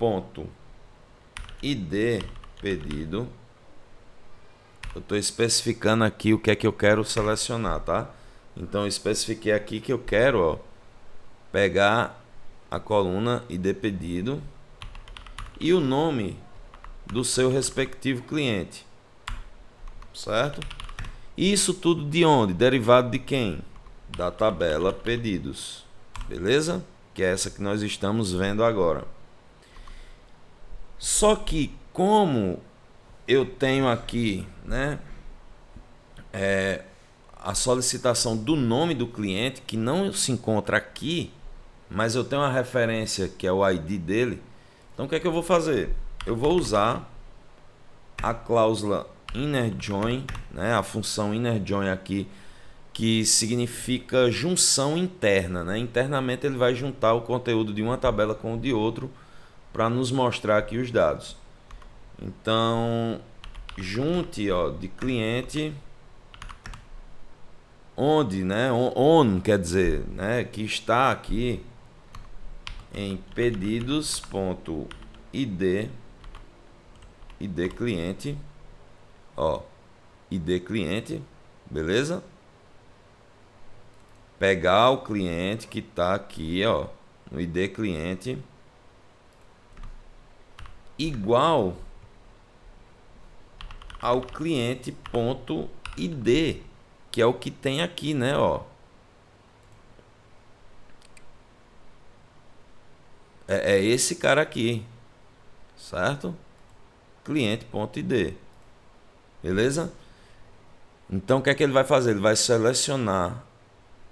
ponto ID pedido. Eu estou especificando aqui o que é que eu quero selecionar, tá? Então eu especifiquei aqui que eu quero, ó, pegar a coluna ID pedido e o nome do seu respectivo cliente, certo? Isso tudo de onde? Derivado de quem? Da tabela pedidos, beleza? Que é essa que nós estamos vendo agora. Só que como eu tenho aqui, né, a solicitação do nome do cliente que não se encontra aqui, mas eu tenho uma referência que é o ID dele. Então o que é que eu vou fazer? Eu vou usar a cláusula inner join, né, a função inner join aqui, que significa junção interna, né? Internamente ele vai juntar o conteúdo de uma tabela com o de outro para nos mostrar aqui os dados. Então, junte, ó, de cliente onde, né? On quer dizer, né, que está aqui em pedidos.id id cliente, ó, id cliente, beleza? Pegar o cliente que está aqui, ó, no id cliente igual ao cliente.id, que é o que tem aqui, né, ó. É esse cara aqui, certo? Cliente.id. Beleza? Então o que é que ele vai fazer? Ele vai selecionar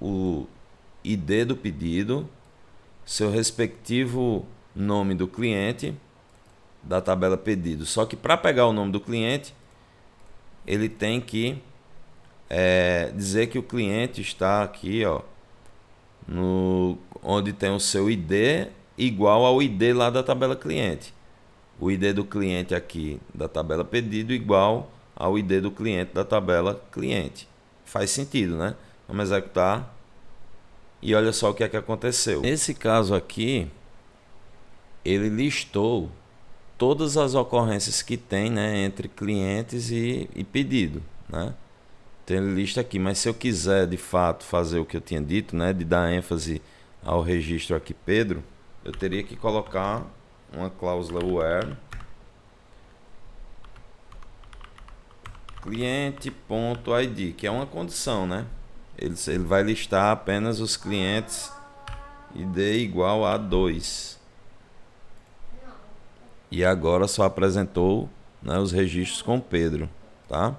o ID do pedido, seu respectivo nome do cliente da tabela pedido. Só que para pegar o nome do cliente, ele tem que dizer que o cliente está aqui, ó, no, onde tem o seu ID igual ao ID lá da tabela cliente. O ID do cliente aqui da tabela pedido igual ao ID do cliente da tabela cliente. Faz sentido, né? Vamos executar e olha só o que é que aconteceu. Nesse caso aqui, ele listou todas as ocorrências que tem, né, entre clientes e pedido, né? Então ele lista aqui, mas se eu quiser de fato fazer o que eu tinha dito, né, de dar ênfase ao registro aqui Pedro, eu teria que colocar uma cláusula where cliente.id, que é uma condição, né? Ele vai listar apenas os clientes id igual a 2. E agora só apresentou, né, os registros com Pedro, tá?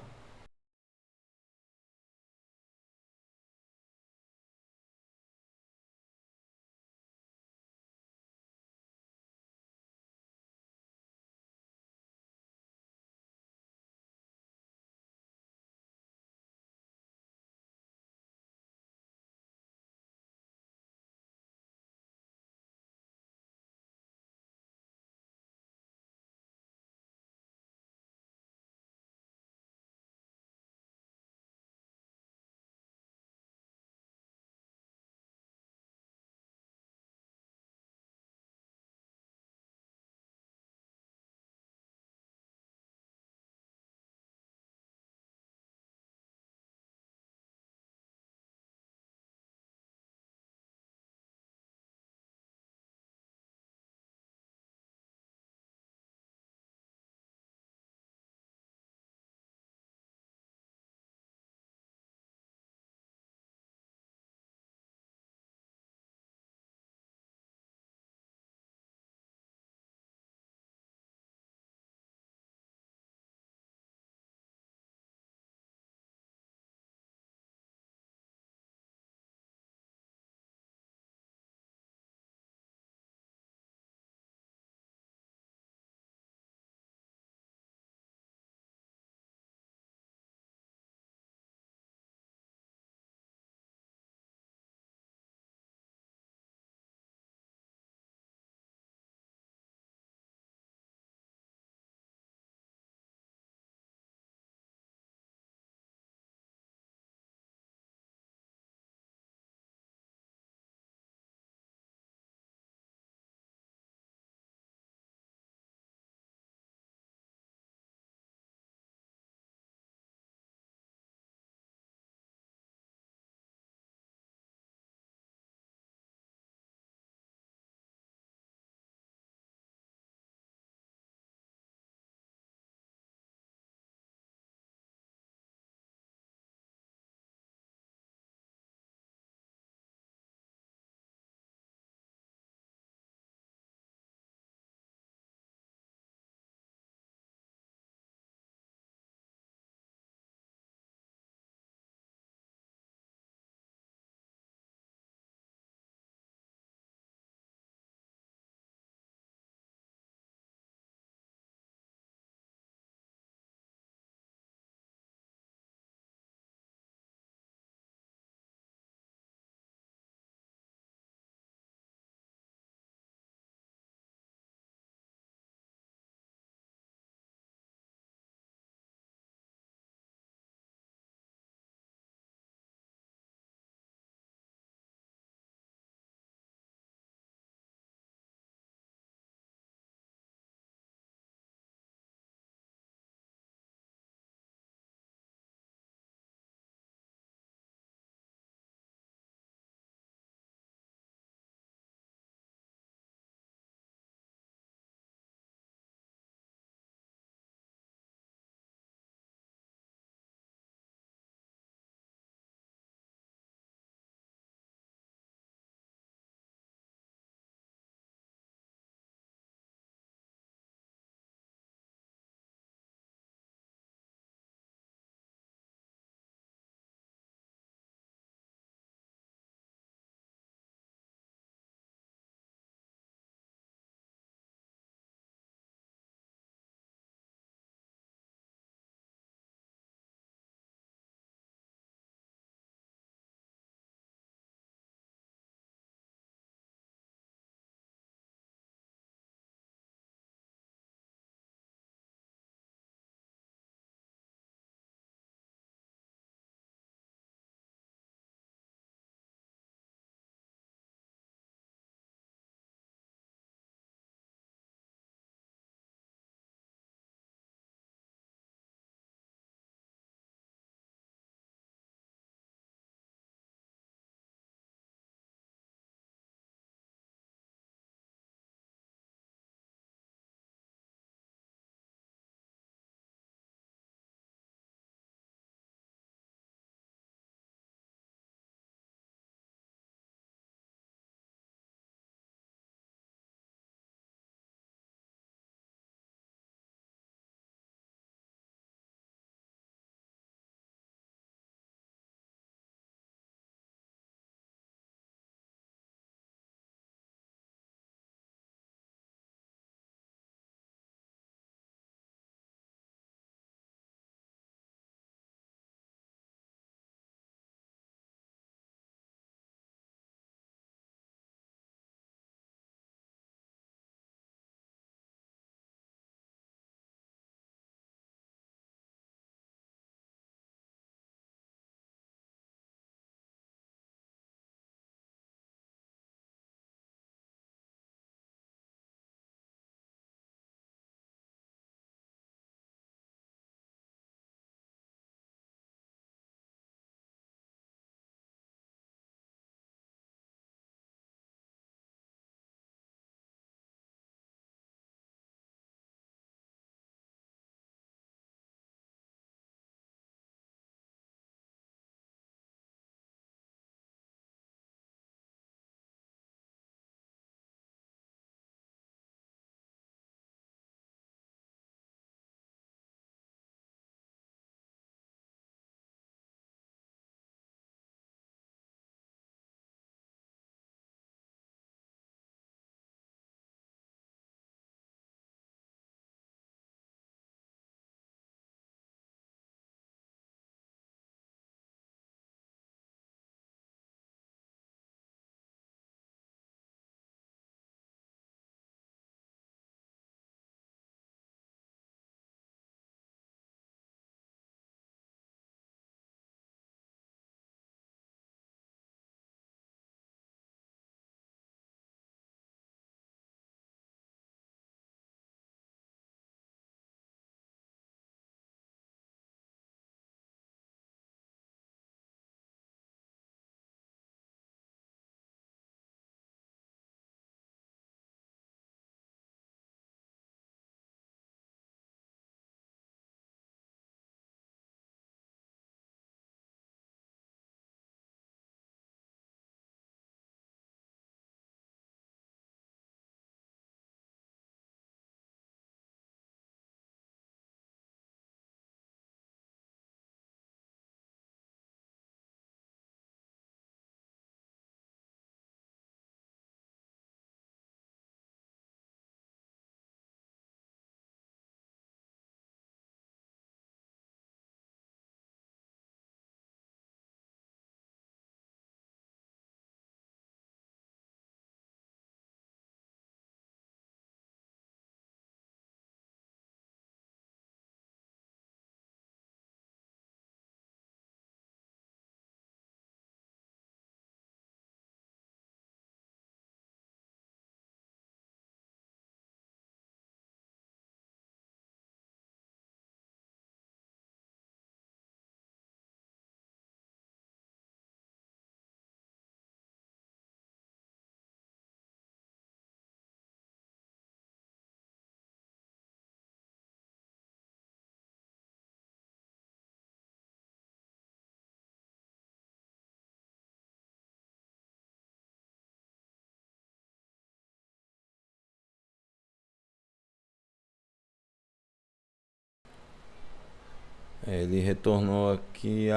Ele retornou aqui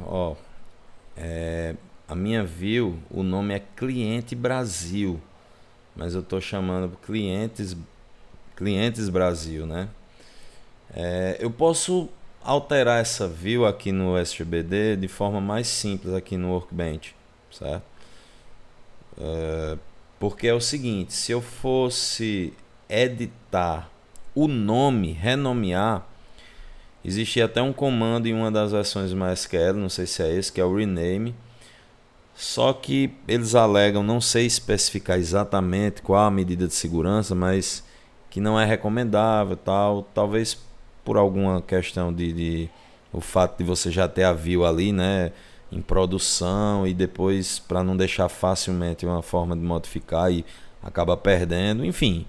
ó, a minha view, o nome é Cliente Brasil, mas eu estou chamando clientes Brasil, né? Eu posso alterar essa view aqui no SGBD de forma mais simples aqui no Workbench, certo? Porque é o seguinte, se eu fosse editar o nome, renomear, existia até um comando em uma das versões MySQL, não sei se é esse, que é o rename. Só que eles alegam, não sei especificar exatamente qual a medida de segurança, mas que não é recomendável, tal, talvez por alguma questão de o fato de você já ter a view ali, né, em produção, e depois para não deixar facilmente uma forma de modificar e acaba perdendo, enfim,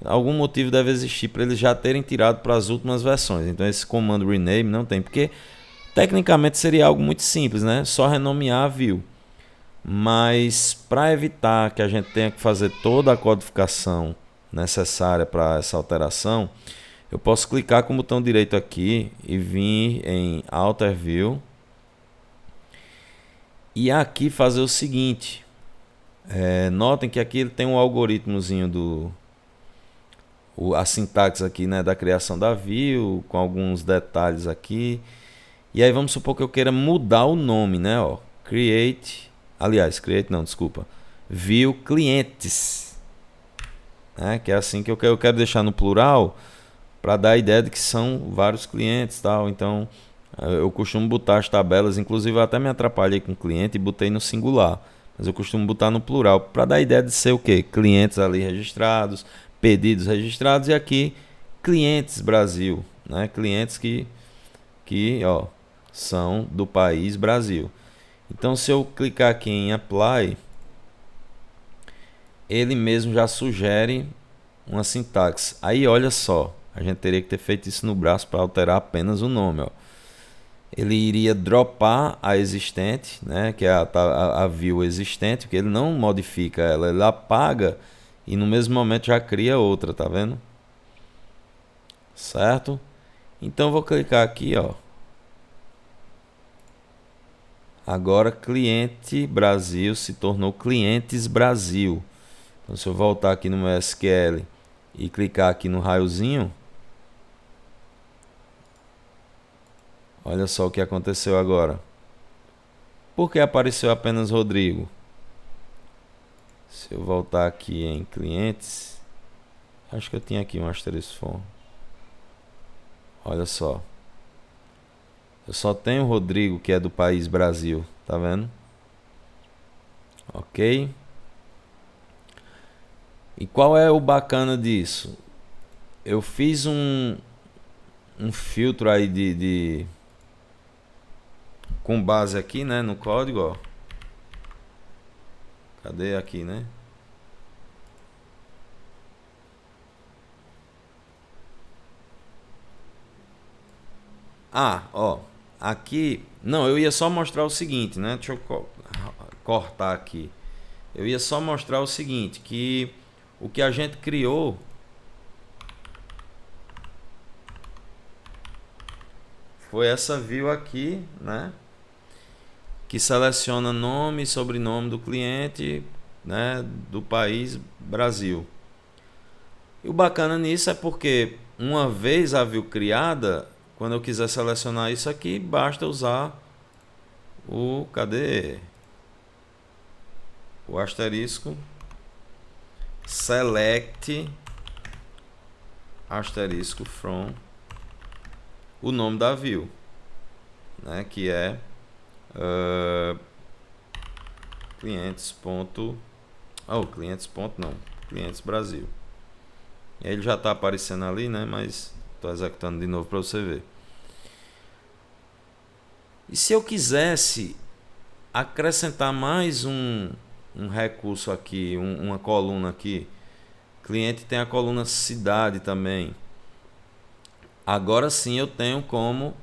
algum motivo deve existir para eles já terem tirado para as últimas versões. Então esse comando rename não tem, porque tecnicamente seria algo muito simples, né, só renomear a view. Mas para evitar que a gente tenha que fazer toda a codificação necessária para essa alteração, eu posso clicar com o botão direito aqui e vir em Alter View e aqui fazer o seguinte. Notem que aqui ele tem um algoritmozinho a sintaxe aqui, né, da criação da view, com alguns detalhes aqui. E aí vamos supor que eu queira mudar o nome, né, ó, create não, desculpa, view clientes, né, que é assim que eu quero deixar no plural para dar a ideia de que são vários clientes, tal. Então eu costumo botar as tabelas, inclusive eu até me atrapalhei com cliente e botei no singular, mas eu costumo botar no plural para dar a ideia de ser o quê? Clientes ali registrados, pedidos registrados, e aqui clientes Brasil, né, clientes que ó, são do país Brasil. Então se eu clicar aqui em Apply, ele mesmo já sugere uma sintaxe. Aí olha só, a gente teria que ter feito isso no braço para alterar apenas o nome, ó. Ele iria dropar a existente, né, que é a view existente, porque ele não modifica ela, ele apaga e no mesmo momento já cria outra, tá vendo? Certo? Então vou clicar aqui, ó. Agora cliente Brasil se tornou clientes Brasil. Então se eu voltar aqui no meu SQL e clicar aqui no raiozinho, olha só o que aconteceu agora. Por que apareceu apenas Rodrigo? Se eu voltar aqui em clientes, acho que eu tinha aqui um asterisk form. Olha só. Eu só tenho o Rodrigo, que é do país Brasil, tá vendo? Ok? E qual é o bacana disso? Eu fiz um filtro aí com base aqui, né, no código, ó. Cadê aqui, né? Ó, aqui, não, eu ia só mostrar o seguinte, né? Deixa eu cortar aqui. Eu ia só mostrar o seguinte, que o que a gente criou foi essa view aqui, né? Que seleciona nome e sobrenome do cliente, né, do país Brasil. E o bacana nisso é porque uma vez a view criada, quando eu quiser selecionar isso aqui, basta usar cadê? O asterisco select asterisco from o nome da view, né, que é clientes Brasil. E aí ele já está aparecendo ali, né, mas estou executando de novo para você ver. E se eu quisesse acrescentar mais um recurso aqui, uma coluna aqui, cliente tem a coluna cidade também. Agora sim eu tenho como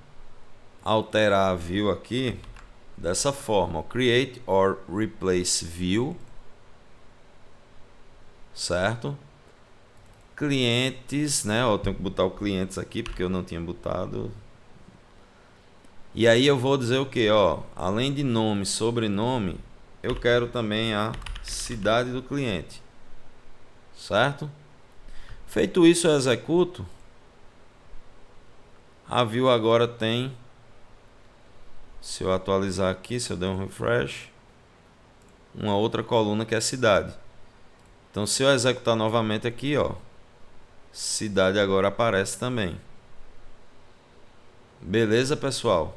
alterar a view aqui dessa forma, create or replace view, certo? Clientes, né? Eu tenho que botar o clientes aqui porque eu não tinha botado. E aí eu vou dizer o que? Ó, além de nome, sobrenome, eu quero também a cidade do cliente, certo? Feito isso, eu executo. A view agora tem, se eu atualizar aqui, se eu der um refresh, uma outra coluna que é cidade. Então se eu executar novamente aqui, ó, cidade agora aparece também. Beleza, pessoal?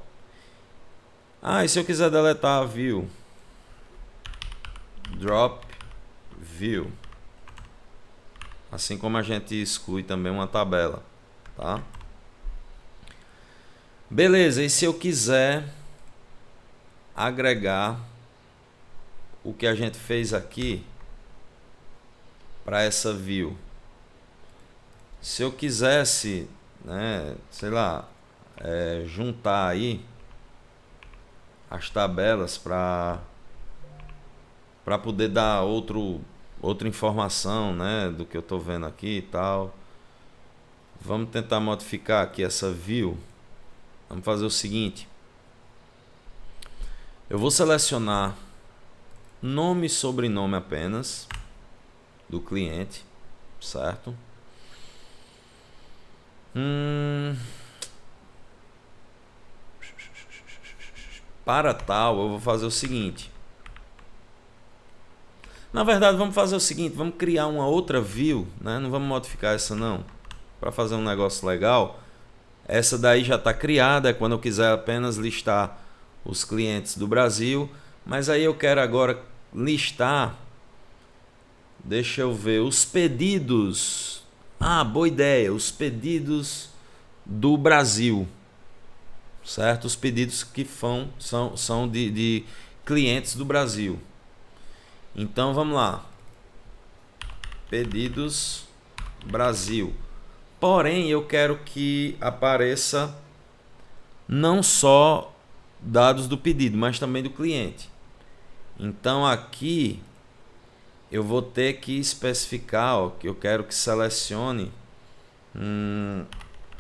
E se eu quiser deletar a view? Drop view. Assim como a gente exclui também uma tabela, tá? Beleza, e se eu quiser agregar o que a gente fez aqui para essa view? Se eu quisesse, né, sei lá, juntar aí as tabelas para poder dar outra informação, né, do que eu estou vendo aqui e tal. Vamos tentar modificar aqui essa view. Vamos fazer o seguinte. Eu vou selecionar nome e sobrenome apenas do cliente, certo? Para tal, eu vou fazer o seguinte. Na verdade, vamos fazer o seguinte, vamos criar uma outra view, né? Não vamos modificar essa não, para fazer um negócio legal. Essa daí já está criada, é quando eu quiser apenas listar os clientes do Brasil, mas aí eu quero agora listar, deixa eu ver, os pedidos. Boa ideia, os pedidos do Brasil, certo? Os pedidos que são de clientes do Brasil. Então vamos lá, pedidos Brasil. Porém, eu quero que apareça não só dados do pedido, mas também do cliente. Então aqui eu vou ter que especificar, ó, que eu quero que selecione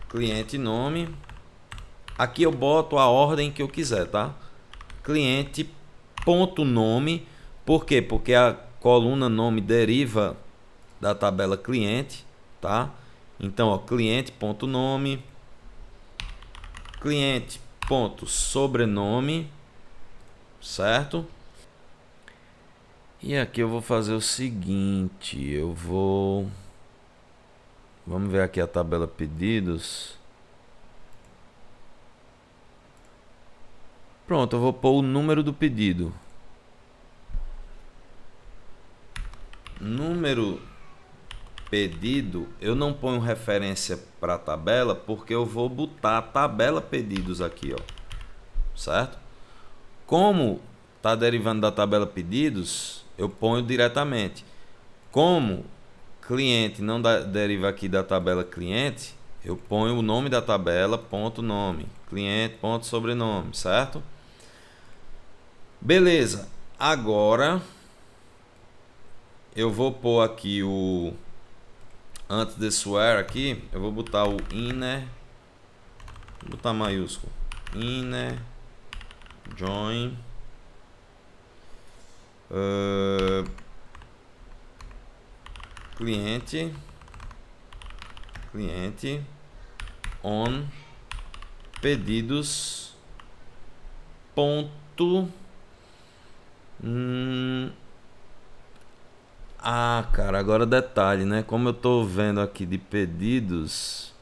cliente nome. Aqui eu boto a ordem que eu quiser, tá? Cliente ponto nome. Por quê? Porque a coluna nome deriva da tabela cliente, tá? Então, ó, cliente ponto nome, cliente ponto sobrenome, certo? E aqui eu vou fazer o seguinte, vamos ver aqui a tabela pedidos. Pronto, eu vou pôr o número do pedido. Número pedido, eu não ponho referência para a tabela, porque eu vou botar a tabela pedidos aqui, ó, certo? Como está derivando da tabela pedidos, eu ponho diretamente. Como cliente não deriva aqui da tabela cliente, eu ponho o nome da tabela, ponto nome, cliente, ponto sobrenome, certo? Beleza, agora eu vou pôr aqui o antes desse where aqui, eu vou botar o inner, vou botar maiúsculo, inner join cliente on pedidos ponto cara, agora detalhe, né? Como eu tô vendo aqui de pedidos,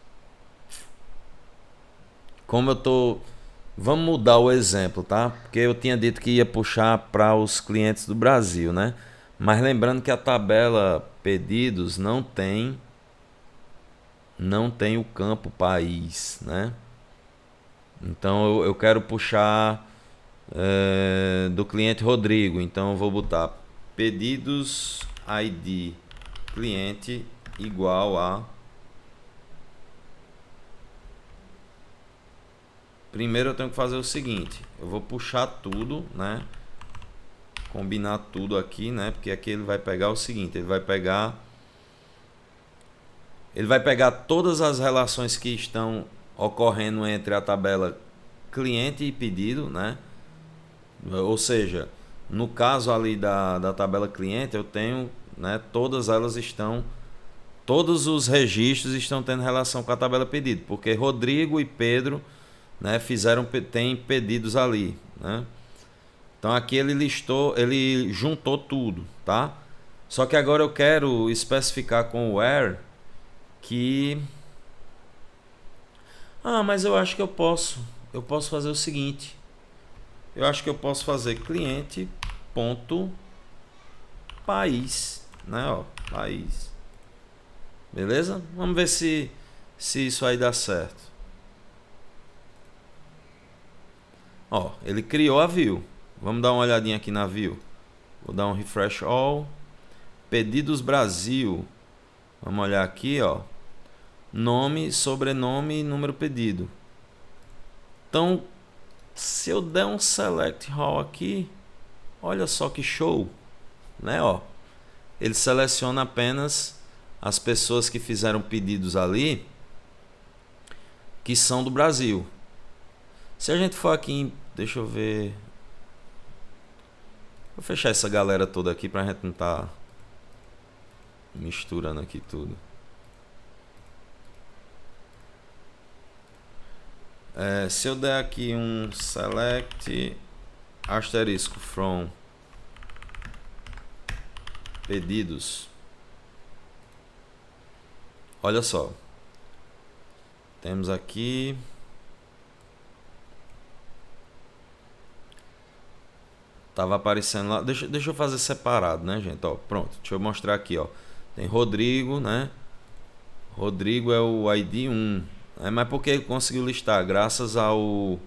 vamos mudar o exemplo, tá? Porque eu tinha dito que ia puxar para os clientes do Brasil, né? Mas lembrando que a tabela pedidos não tem o campo país, né? Então eu quero puxar do cliente Rodrigo. Então eu vou botar pedidos ID cliente igual a... Primeiro eu tenho que fazer o seguinte, eu vou puxar tudo, né? Combinar tudo aqui, né? Porque aqui ele vai pegar o seguinte, ele vai pegar todas as relações que estão ocorrendo entre a tabela cliente e pedido, né? Ou seja, no caso ali da tabela cliente, eu tenho, né, todas elas estão, todos os registros estão tendo relação com a tabela pedido, porque Rodrigo e Pedro, né, tem pedidos ali, né? Então aqui ele listou, ele juntou tudo, tá? Só que agora eu quero especificar com o where que mas eu acho que eu posso fazer o seguinte. Eu acho que eu posso fazer cliente ponto país, né, ó, país. Beleza? Vamos ver se isso aí dá certo. Ó, ele criou a view. Vamos dar uma olhadinha aqui na view. Vou dar um refresh all. Pedidos Brasil. Vamos olhar aqui, ó. Nome, sobrenome e número pedido. Então, se eu der um select all aqui, olha só que show, né, ó. Ele seleciona apenas as pessoas que fizeram pedidos ali, que são do Brasil. Se a gente for aqui, deixa eu ver. Vou fechar essa galera toda aqui pra gente não tá misturando aqui tudo. Se eu der aqui um select asterisco from pedidos, olha só, temos aqui tava aparecendo lá, deixa eu fazer separado, né, gente, ó, pronto, deixa eu mostrar aqui, ó, tem Rodrigo, né, Rodrigo é o ID 1, mas porque ele conseguiu listar graças ao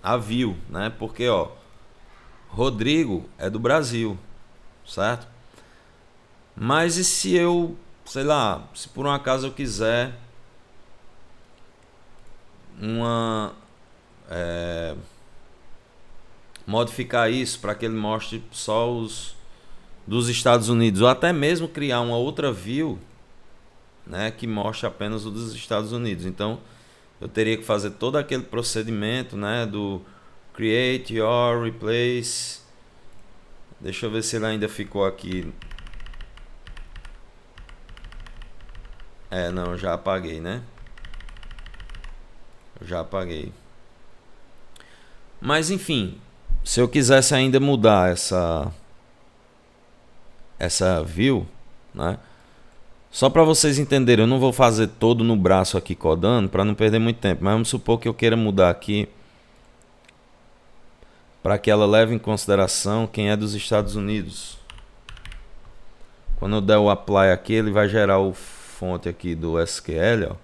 a view, né, porque, ó, Rodrigo é do Brasil, certo? Mas e se eu, sei lá, se por um acaso eu quiser modificar isso para que ele mostre só os dos Estados Unidos, ou até mesmo criar uma outra view, né, que mostre apenas o dos Estados Unidos. Então eu teria que fazer todo aquele procedimento, né, do create or replace. Deixa eu ver se ele ainda ficou aqui. Não, já apaguei, né? Já apaguei. Mas enfim, se eu quisesse ainda mudar essa view, né? Só para vocês entenderem, eu não vou fazer todo no braço aqui codando para não perder muito tempo, mas vamos supor que eu queira mudar aqui para que ela leve em consideração quem é dos Estados Unidos. Quando eu der o apply aqui, ele vai gerar o fonte aqui do SQL,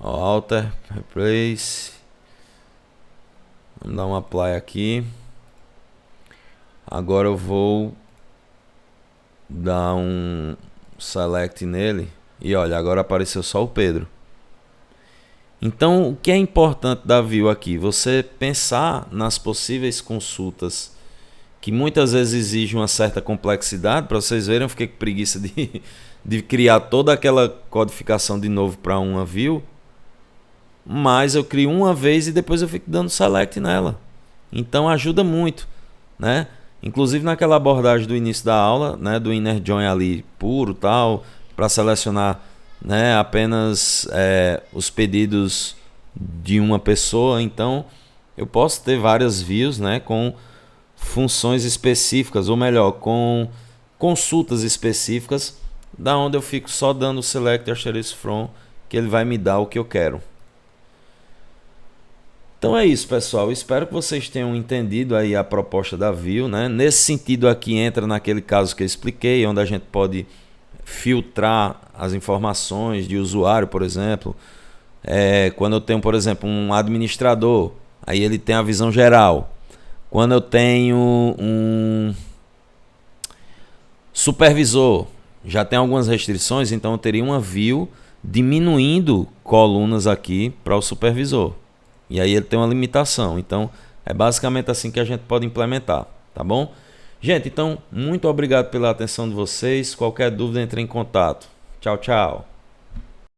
ó. Alter, replace. Vamos dar um apply aqui. Agora eu vou dar um select nele e olha, agora apareceu só o Pedro. Então, o que é importante da view aqui? Você pensar nas possíveis consultas que muitas vezes exigem uma certa complexidade. Para vocês verem, eu fiquei com preguiça de criar toda aquela codificação de novo para uma view, mas eu crio uma vez e depois eu fico dando select nela. Então ajuda muito, né? Inclusive naquela abordagem do início da aula, né, do inner join ali puro, tal, para selecionar, né, apenas os pedidos de uma pessoa. Então eu posso ter várias views, né, com funções específicas, ou melhor, com consultas específicas, da onde eu fico só dando select asterisk from, que ele vai me dar o que eu quero. Então é isso, pessoal. Espero que vocês tenham entendido aí a proposta da view, né? Nesse sentido aqui entra naquele caso que eu expliquei, onde a gente pode filtrar as informações de usuário, por exemplo. Quando eu tenho, por exemplo, um administrador, aí ele tem a visão geral. Quando eu tenho um supervisor, já tem algumas restrições, então eu teria uma view diminuindo colunas aqui para o supervisor. E aí ele tem uma limitação. Então é basicamente assim que a gente pode implementar, tá bom? Gente, então muito obrigado pela atenção de vocês. Qualquer dúvida, entre em contato. Tchau, tchau.